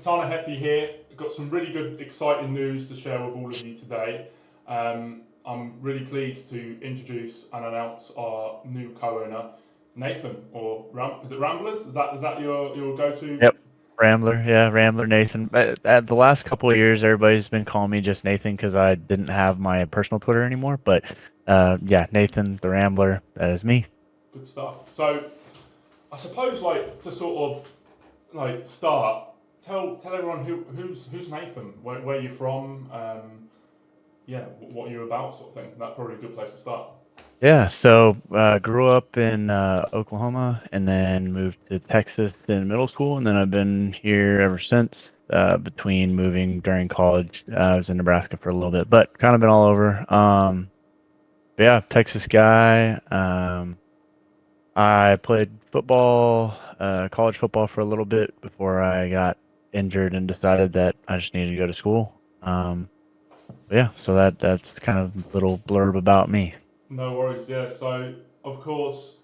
Katana Heffy here. Got some really good, exciting news to share with all of you today. I'm really pleased to introduce and announce our new co-owner, Nathan, or is it Ramblers? Is that your go-to? Yep. Rambler, yeah, Rambler Nathan. At the last couple of years, everybody's been calling me just Nathan because I didn't have my personal Twitter anymore. But yeah, Nathan the Rambler, that is me. Good stuff. So I suppose like to sort of like start, tell everyone who's Nathan, where you're from, yeah, what you're about, sort of thing. That's probably a good place to start. Yeah, so grew up in Oklahoma and then moved to Texas in middle school, and then I've been here ever since. Between moving during college, I was in Nebraska for a little bit, but kind of been all over. But yeah, Texas guy. I played football, college football for a little bit before I got injured and decided that I just needed to go to school. But yeah, so that's kind of a little blurb about me. No worries. Yeah. So of course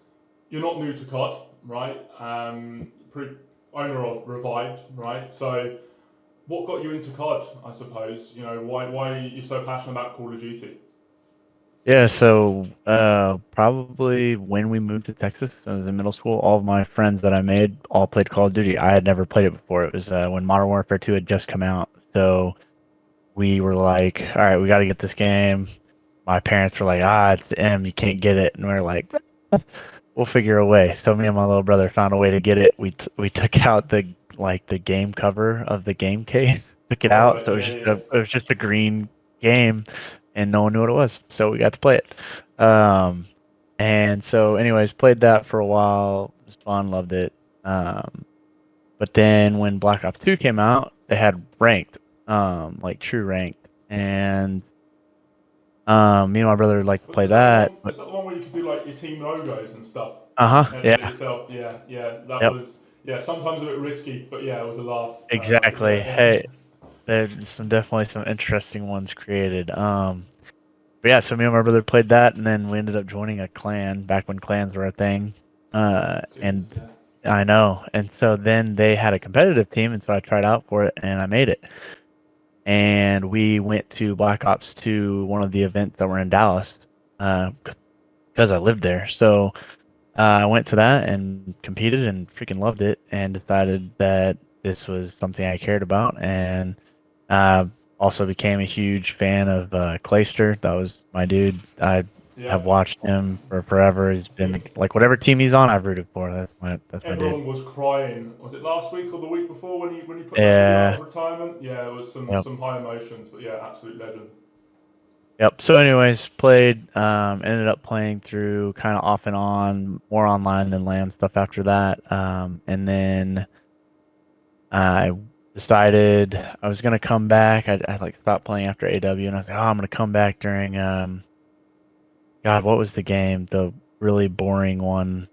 you're not new to COD, right? Owner of Revived, right? So what got you into COD? I suppose you know why you're so passionate about Call of Duty. Yeah, so probably when we moved to Texas, I was in middle school. All of my friends that I made all played Call of Duty. I had never played it before. It was when Modern Warfare 2 had just come out. So we were like, all right, we got to get this game. My parents were like, it's M, you can't get it. And we are like, we'll figure a way. So me and my little brother found a way to get it. We took out the game cover of the game case, took it All out, right. so Yeah. Yeah. it was just a green game, and no one knew what it was. So we got to play it. And so anyways, played that for a while. It was fun, loved it. But then when Black Ops 2 came out, they had ranked, like true ranked, and me and my brother like to play Is that the that. one? But Is that the one where you could do like your team logos and stuff uh-huh, and edit it yeah, yourself? Yeah. Yeah. That yep. was yeah. Sometimes a bit risky, but yeah, it was a laugh. But Exactly. yeah. Hey, there's definitely some interesting ones created. But yeah, so me and my brother played that, and then we ended up joining a clan back when clans were a thing. And Genius. Yeah. I know, and so then they had a competitive team, and so I tried out for it, and I made it. And we went to Black Ops 2, one of the events that were in Dallas, because I lived there. So I went to that and competed and freaking loved it, and decided that this was something I cared about, and uh, also became a huge fan of Clayster. That was my dude. I Yeah. have watched him for forever. He's I been think like whatever team he's on, I've rooted for. That's my dude. everyone was crying. Was it last week or the week before when you put that video out Yeah. of retirement? Yeah, it was Yep. some high emotions, but yeah, absolute legend. Yep. So, anyways, played. Ended up playing through kind of off and on, more online than LAN stuff after that. And then I decided I was gonna come back. I like stopped playing after AW, and I was like, oh, I'm gonna come back during God, what was the game? The really boring one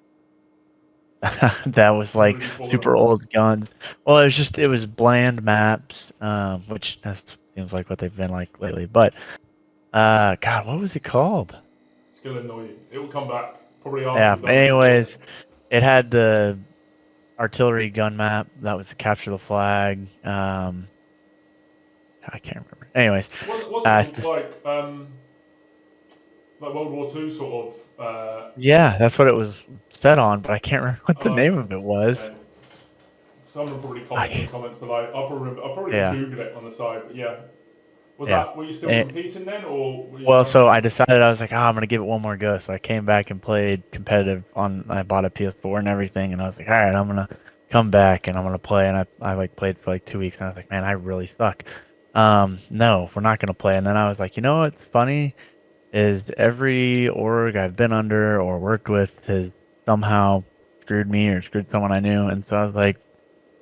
that was like Really boring super one. old guns. Well, it was bland maps, which that seems like what they've been like lately. But God, what was it called? It's gonna annoy you. It will come back probably after Yeah. we've But done this recording. anyways, it had the artillery gun map that was to capture the flag. I can't remember. Anyways, Wasn't it's just, like World War Two sort of. yeah, that's what it was set on, but I can't remember what the name of it was. Okay. Someone will probably comment in the I, comments below. I'll probably yeah, Google it on the side. But yeah, yeah. were you still competing then, or were you Well, done? so I decided I was like, I'm gonna give it one more go. So I came back and played competitive on. I bought a PS4 and everything, and I was like, all right, I'm gonna come back and I'm gonna play. And I like played for like 2 weeks, and I was like, man, I really suck. No, we're not gonna play. And then I was like, you know what's funny is every org I've been under or worked with has somehow screwed me or screwed someone I knew, and so I was like,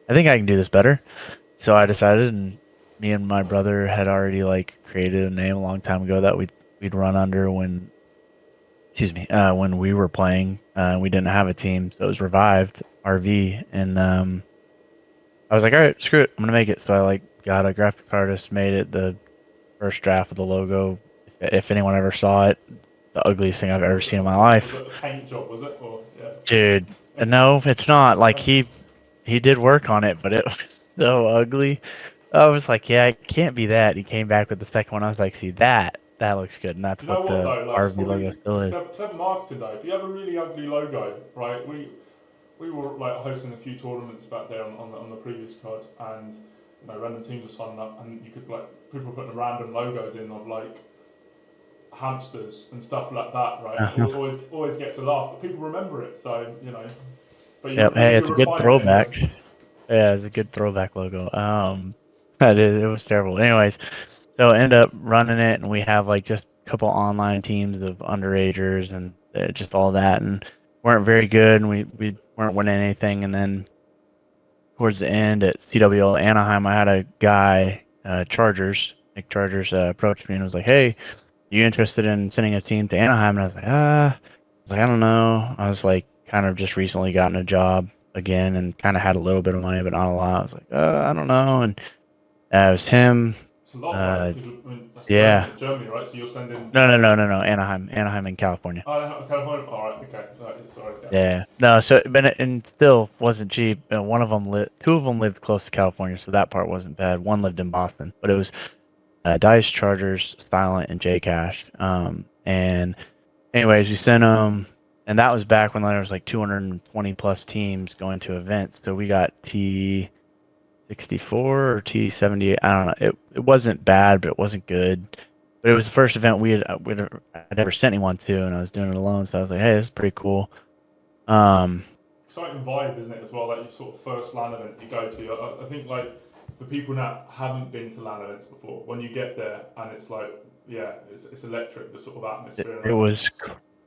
I think I can do this better. So I decided, and me and my brother had already like created a name a long time ago that we'd run under when, excuse me, when we were playing. We didn't have a team, so it was Revived RV, and I was like, all right, screw it, I'm gonna make it. So I like got a graphics artist, made it the first draft of the logo. If anyone ever saw it, the ugliest thing I've ever seen in my Was life, it a paint job? Was it or yeah? dude. No, it's not. Like he did work on it, but it was. so ugly. I was like, yeah, it can't be that. He came back with the second one. I was like, see that looks good, and Do that's you know what what the though? Like it's RV logo probably still is. clever marketing though. If you have a really ugly logo, right? We were like hosting a few tournaments back there on the previous card, and random teams were signing up, and you could like people were putting random logos in of like hamsters and stuff like that, right? And Uh-huh. always gets a laugh, but people remember it. So but Yep. Hey, you it's a good refine it anyway. throwback. Yeah, it's a good throwback logo. That is, it was terrible. Anyways, so I end up running it, and we have like just a couple online teams of underagers and just all that, and weren't very good, and we weren't winning anything. And then towards the end at CWL Anaheim, I had a guy, Nick Chargers, approached me and was like, "Hey, you interested in sending a team to Anaheim?" And I was like, I don't know. I was like, kind of just recently gotten a job again and kind of had a little bit of money, but not a lot. I was like, I don't know. And it was him. It's a lot, right? Uh, Because I mean, that's yeah. Germany, right? So you're sending No. Anaheim in California. California. All right, okay. Sorry, yeah. Yeah. No, so but and still wasn't cheap. One of them lived, two of them lived close to California, so that part wasn't bad. One lived in Boston, but it was Dice, Chargers, Silent, and Jcash. And anyways, we sent them, and that was back when there was like 220 plus teams going to events. So we got T64 or T78. I don't know. It wasn't bad, but it wasn't good. But it was the first event I'd ever sent anyone to, and I was doing it alone. So I was like, hey, this is pretty cool. Um, Exciting vibe, isn't it? As well, like your sort of first LAN event you go to. I think like for people that haven't been to LAN events before, when you get there and it's like, yeah, it's electric. The sort of atmosphere and it like, was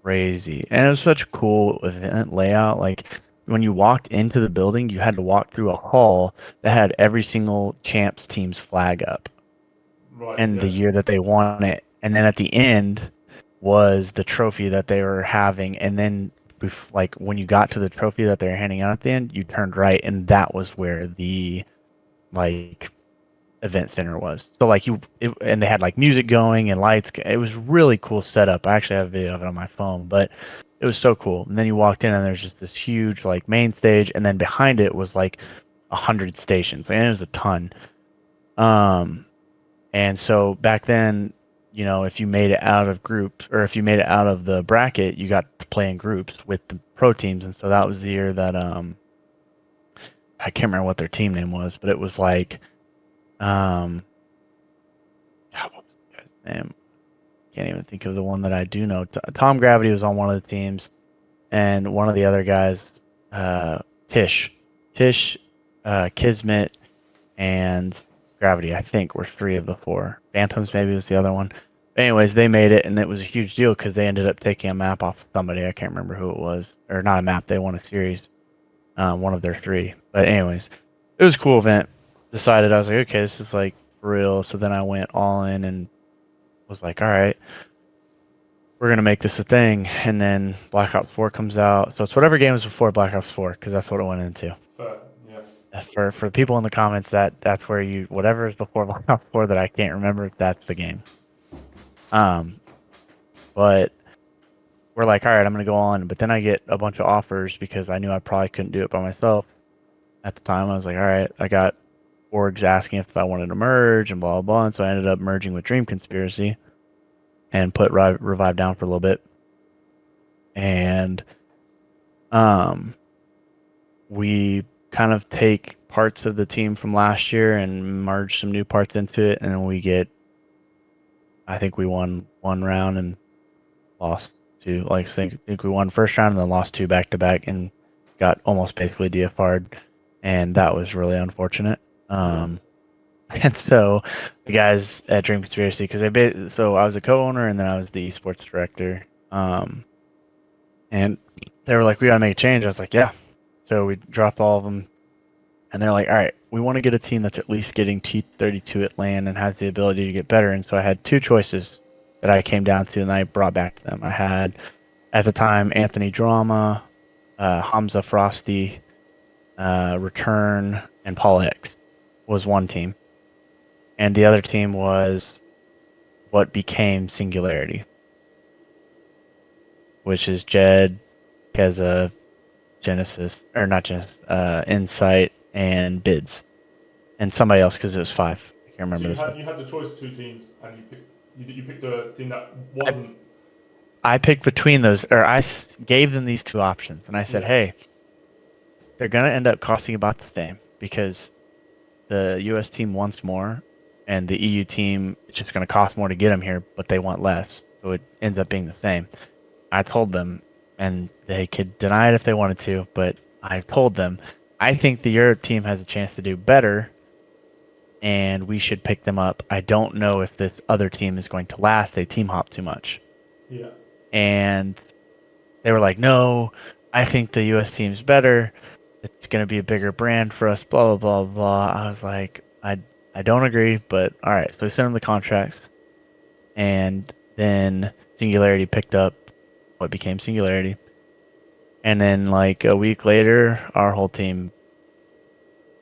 crazy, and it was such a cool event layout. Like when you walked into the building, you had to walk through a hall that had every single champs team's flag up right, and the yeah, year that they won it. And then at the end was the trophy that they were having. And then, like, when you got to the trophy that they were handing out at the end, you turned right, and that was where the, like, event center was. So, like, and they had, like, music going and lights. It was really cool setup. I actually have a video of it on my phone, but it was so cool. And then you walked in, and there's just this huge, like, main stage, and then behind it was, like, 100 stations. And it was a ton. Um, and so back then, if you made it out of groups or if you made it out of the bracket, you got to play in groups with the pro teams. And so that was the year that I can't remember what their team name was, but it was like God, what was the guy's name? Can't even think of the one that I do know. Tom Gravity was on one of the teams, and one of the other guys, uh, Tish, Tish, Kismet, and Gravity, I think, were three of the four. Phantoms maybe was the other one. Anyways, they made it, and it was a huge deal because they ended up taking a map off of somebody. I can't remember who it was, or not a map. They won a series, one of their three. But anyways, it was a cool event. Decided I was like, okay, this is like real. So then I went all in and was like, all right, we're gonna make this a thing. And then Black Ops 4 comes out. So it's whatever game was before Black Ops 4, because that's what it went into. fair, yeah. For people in the comments, that's where you whatever is before Black Ops 4 that I can't remember, that's the game. Um, but we're like, all right, I'm gonna go on. But then I get a bunch of offers because I knew I probably couldn't do it by myself at the time. I was like, all right, I got orgs asking if I wanted to merge and blah blah blah. And so I ended up merging with Dream Conspiracy and put Revive down for a little bit. And um, we kind of take parts of the team from last year and merge some new parts into it, and then I think we won one round and lost two. Like I think we won first round and then lost two back to back and got almost basically DFR'd, and that was really unfortunate. Yeah. And so the guys at Dream Conspiracy, because so I was a co-owner and then I was the esports director, and they were like, we gotta make a change. I was like, yeah. So we dropped all of them, and they're like, all right, we want to get a team that's at least getting T32 at LAN and has the ability to get better. And so I had two choices that I came down to and I brought back to them. I had, at the time, Anthony Drama, Hamza Frosty, Return, and Paul X was one team. And the other team was what became Singularity, which is Jed, Keza, Genesis, or not Genesis, Insight, and Bids. and somebody else because it was 5. I can't So remember the fifth. you had the choice of 2 teams, and you picked a team that I, wasn't. I picked between those, or gave them these two options, and I said, Yeah, hey, they're gonna end up costing about the same because the U.S. team wants more, and the EU team it's just gonna cost more to get them here, but they want less, so it ends up being the same. I told them, and they could deny it if they wanted to, but I told them, I think the Euro team has a chance to do better, and we should pick them up. I don't know if this other team is going to last. They team hop too much. yeah. And they were like, no, I think the US team's better. It's going to be a bigger brand for us, blah, blah, blah, blah. I was like, I don't agree, but all right. So we sent them the contracts. And then Singularity picked up what became Singularity. And then, like, a week later, our whole team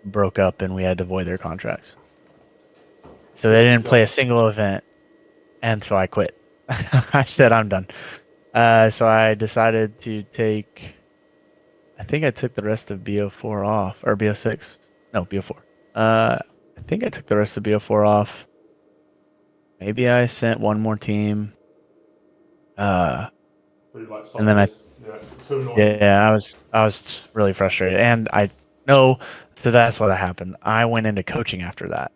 broke up and we had to void their contracts. So they Good didn't play a result. single event. And so I quit. I said, I'm done. So I decided to take, I think I took the rest of BO4 off, or BO6. No, BO4. I think I took the rest of BO4 off. Maybe I sent one more team. Uh, Really like and then Cyprus. Yeah, too annoying. yeah, I was really frustrated. And I know, so that's what happened. I went into coaching after that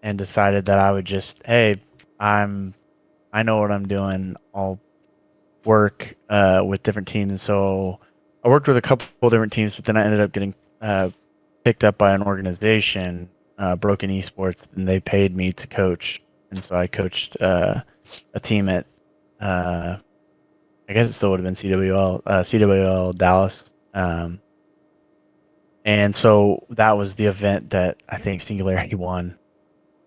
and decided that I would just, hey, I'm, I know what I'm doing. I'll work with different teams. So I worked with a couple different teams, but then I ended up getting picked up by an organization, Broken Esports, and they paid me to coach. And so I coached a team at, uh, I guess it still would have been CWL Dallas. Um, and so that was the event that I think Singularity won.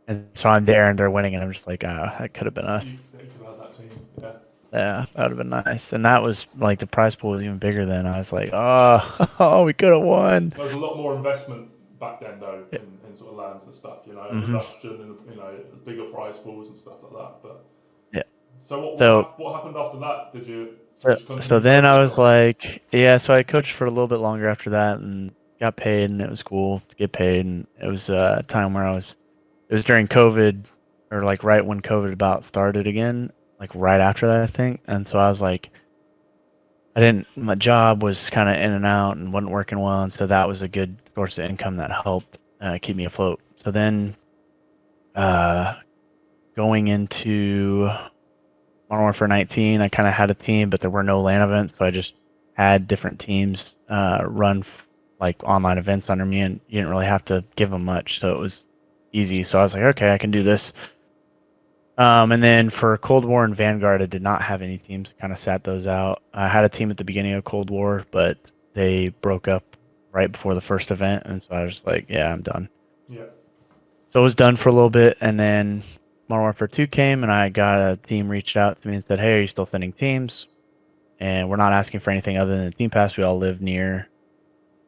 And so I'm there and they're winning, and I'm just like, that could have been us. You could have had that team. Yeah. Yeah, that would have been nice. And that was like the prize pool was even bigger then. I was like, oh, oh, we could have won. There was a lot more investment back then, though, Yeah. in sort of lands and stuff. You know, Hmm. production and bigger prize pools and stuff like that. But Yeah. so So, what happened after that? Did you so, just so continue then I coaching was or? like, yeah. So I coached for a little bit longer after that and got paid, and it was cool to get paid. And it was a time where it was during COVID, or like right when COVID about started again, like right after that, I think. And so I was like, my job was kind of in and out and wasn't working well, and so that was a good source of income that helped keep me afloat. So then, uh, going into Modern Warfare 19, I kind of had a team, but there were no LAN events, so I just had different teams run like online events under me, and you didn't really have to give them much, so it was easy. So I was like, okay, I can do this. And then for Cold War and Vanguard, I did not have any teams. Kind of sat those out. I had a team at the beginning of Cold War, but they broke up right before the first event, and so I was like, yeah, I'm done. Yeah. So I was done for a little bit, and then Modern Warfare 2 came, and I got a team reached out to me and said, hey, are you still sending teams? And we're not asking for anything other than the team pass. We all live near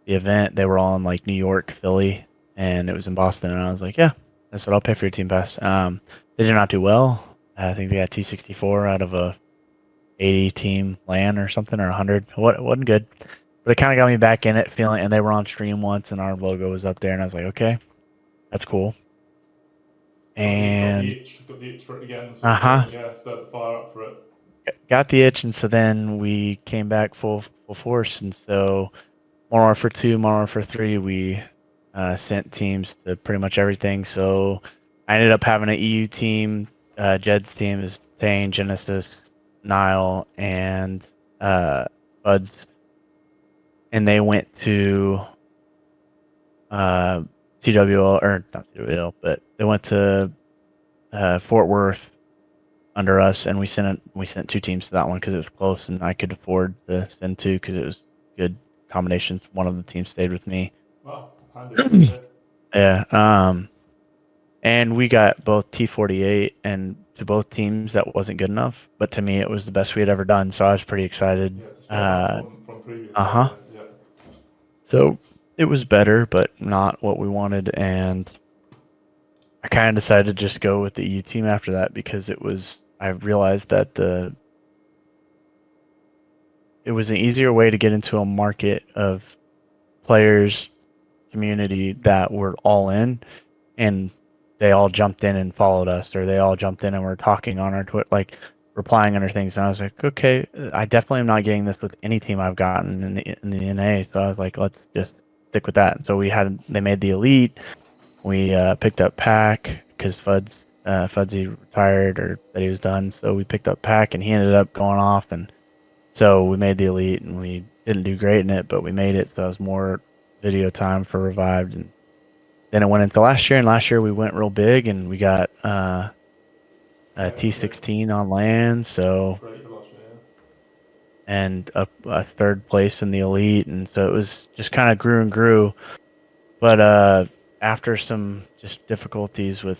the event. They were all in like New York, Philly, and it was in Boston. And I was like, yeah, that's what I'll pay for your team pass. They did not do well. I think they got T64 out of a 80 team LAN or something, or 100. What wasn't good, but it kind of got me back in it, feeling. And they were on stream once, and our logo was up there, and I was like, okay, that's cool. Got the And itch. Got the itch for it again, sort of uh-huh, thing. Yeah. Stirred the fire up for it. got the itch, and so then we came back full force, and so Modern Warfare 2, Modern Warfare 3, we sent teams to pretty much everything. So I ended up having an EU team. Jed's team is Tane, Genesis, Nile, and Buds, and they went to uh, CWL, or not CWL, but they went to Fort Worth under us, and we sent 2 teams to that one because it was close, and I could afford to send 2 because it was good combinations. One of the teams stayed with me. Wow, handy. Yeah. Yeah. And we got both T48, and to both teams that wasn't good enough, but to me it was the best we had ever done, so I was pretty excited. Yeah. To step up from previous. Uh-huh. Yeah. So it was better, but not what we wanted, and I kind of decided to just go with the EU team after that because I realized that it was an easier way to get into a market of players community that were all in, and they all jumped in and followed us, or they all jumped in and were talking on our Twitter, like replying under things. And I was like, okay, I definitely am not getting this with any team I've gotten in the NA. So I was like, let's just stick with that. So they made the elite. We picked up Pack because Fudsy retired or that he was done. So we picked up Pack, and he ended up going off, and so we made the elite, and we didn't do great in it, but we made it. So it was more video time for revived, and then it went into last year, and last year we went real big, and we got a Yeah, yeah, T16 on land, so great last year. and a third place in the elite, and so it was just kind of grew and grew. But after some just difficulties with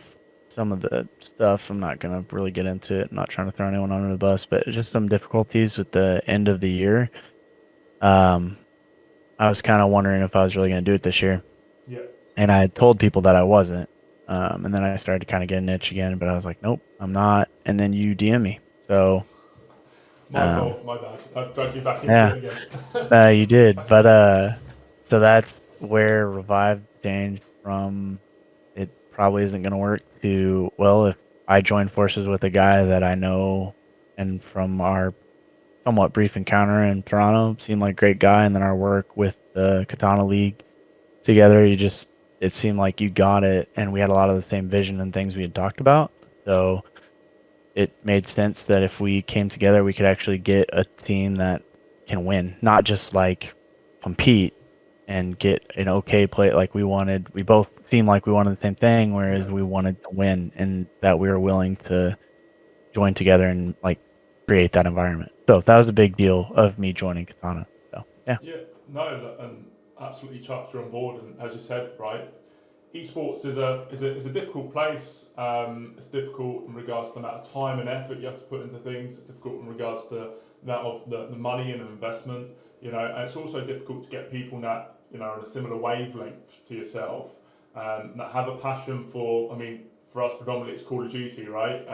some of the stuff, I'm not gonna really get into it. I'm not trying to throw anyone under the bus, but just some difficulties with the end of the year. Um, I was kind of wondering if I was really gonna do it this year, Yeah, and I had told people that I wasn't. And then I started to kind of get an itch again, but I was like, nope, I'm not. And then you DM me, so my um, fault, my bad. I've dragged you back into yeah, it again. you did. But so that's where Revive changed from it probably isn't going to work to, well, if I join forces with a guy that I know and from our somewhat brief encounter in Toronto seemed like a great guy, and then our work with the Katana League together, it seemed like you got it, and we had a lot of the same vision and things we had talked about. So it made sense that if we came together, we could actually get a team that can win, not just like compete and get an okay play. Like we both seemed like we wanted the same thing, Yeah. whereas we wanted to win, and that we were willing to join together and like create that environment. So that was a big deal of me joining Katana. So yeah. Yeah, no, and absolutely chuffed you're on board. And as you said, right, esports is a difficult place. It's difficult in regards to the amount of time and effort you have to put into things. It's difficult in regards to that of the money and investment. And it's also difficult to get people that are on a similar wavelength to yourself, that have a passion for. I mean, for us predominantly, it's Call of Duty, right?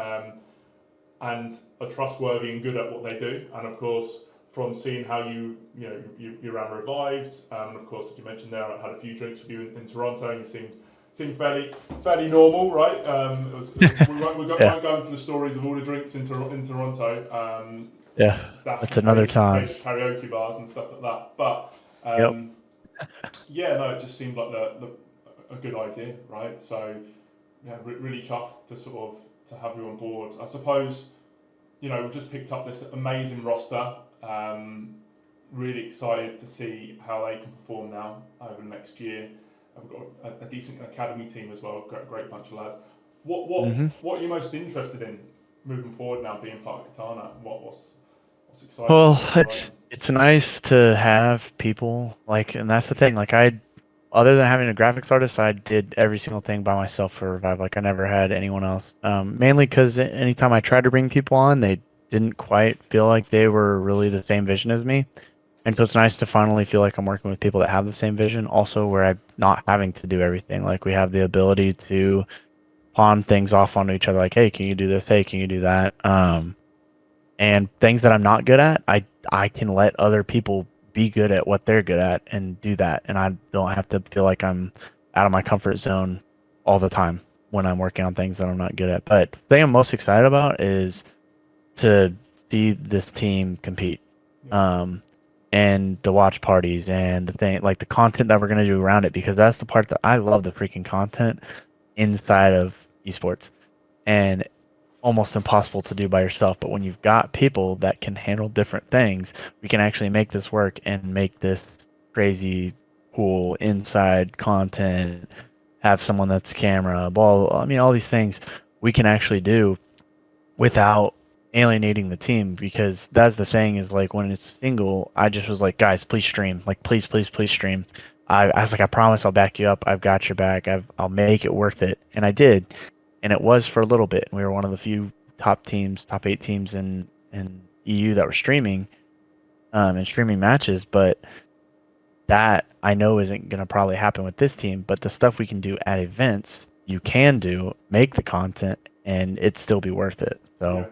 And are trustworthy and good at what they do. And of course, from seeing how you ran Revived, and of course, as you mentioned there, I had a few drinks with you in Toronto, and you seemed fairly normal, right? Yeah. Won't go into the stories of all the drinks in Toronto, Yeah. That's dashing another page time. page karaoke bars and stuff like that. But Yep. yeah, no, it just seemed like a good idea, right? So yeah, really chuffed to sort of to have you on board. I suppose we've just picked up this amazing roster. Really excited to see how they can perform now over the next year. I've got a decent academy team as well, great bunch of lads. What what hmm what are you most interested in moving forward now, being part of Katana? What's exciting for Well, you on the horizon? it's nice to have people like, and that's the thing. Like other than having a graphics artist, I did every single thing by myself for Revive. Like I never had anyone else. Mainly because anytime I tried to bring people on, they didn't quite feel like they were really the same vision as me. And so it's nice to finally feel like I'm working with people that have the same vision. Also, where I'm not having to do everything. Like we have the ability to pawn things off onto each other. Like, hey, can you do this? Hey, can you do that? And things that I'm not good at, I can let other people be good at what they're good at and do that, and I don't have to feel like I'm out of my comfort zone all the time when I'm working on things that I'm not good at. But the thing I'm most excited about is to see this team compete, Yeah, um, and the watch parties and the thing like the content that we're gonna do around it, because that's the part that I love, the freaking content inside of esports. And almost impossible to do by yourself. But when you've got people that can handle different things, we can actually make this work and make this crazy, cool inside content. Have someone that's camera, ball. I mean, all these things we can actually do without alienating the team, because that's the thing is like when it's single, I just was like, guys, please stream. Like, please, please, please stream. I was like, I promise I'll back you up. I've got your back. I'll make it worth it. And I did. And it was for a little bit. We were one of the few top teams, top 8 teams in EU that were streaming, and streaming matches. But that I know isn't going to probably happen with this team. But the stuff we can do at events, you can do, make the content, and it still be worth it. yeah, So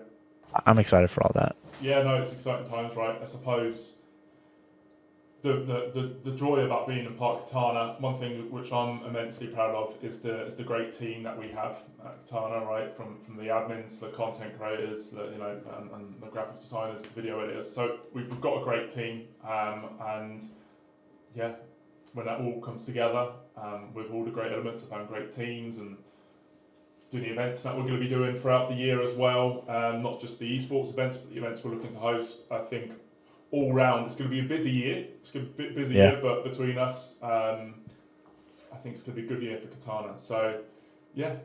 I'm excited for all that. yeah. No, it's exciting times, right? I suppose the joy about being in part of Katana, one thing which I'm immensely proud of is the great team that we have at Katana, right? From the admins, the content creators, and the graphics designers, the video editors. So we've got a great team, and yeah, when that all comes together, with all the great elements of having great teams and doing the events that we're going to be doing throughout the year as well, not just the esports events, but the events we're looking to host. I think all round it's going to be a busy year. It's going to be a busy Yeah. year, but between us, I think it's going to be a good year for Katana. So, yeah,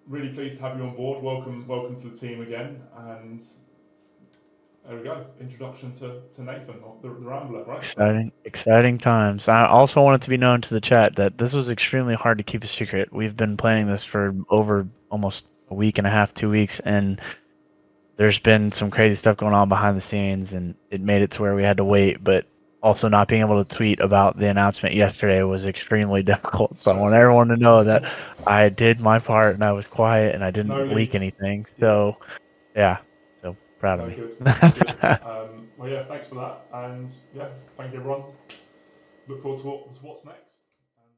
really pleased to have you on board. Welcome to the team again. And there we go. Introduction to Nathan, or the Rambler, right? Exciting times. I also want it to be known to the chat that this was extremely hard to keep a secret. We've been playing this for over almost a week and a half, 2 weeks, and there's been some crazy stuff going on behind the scenes, and it made it to where we had to wait. But also not being able to tweet about the announcement yesterday was extremely difficult. So I want Stressful. everyone to know that I did my part and I was quiet and I No didn't leak leaks. anything. Yeah. So yeah, so proud of No me. good. No good. Well, yeah, thanks for that. And yeah, thank you everyone. Look forward to what's next.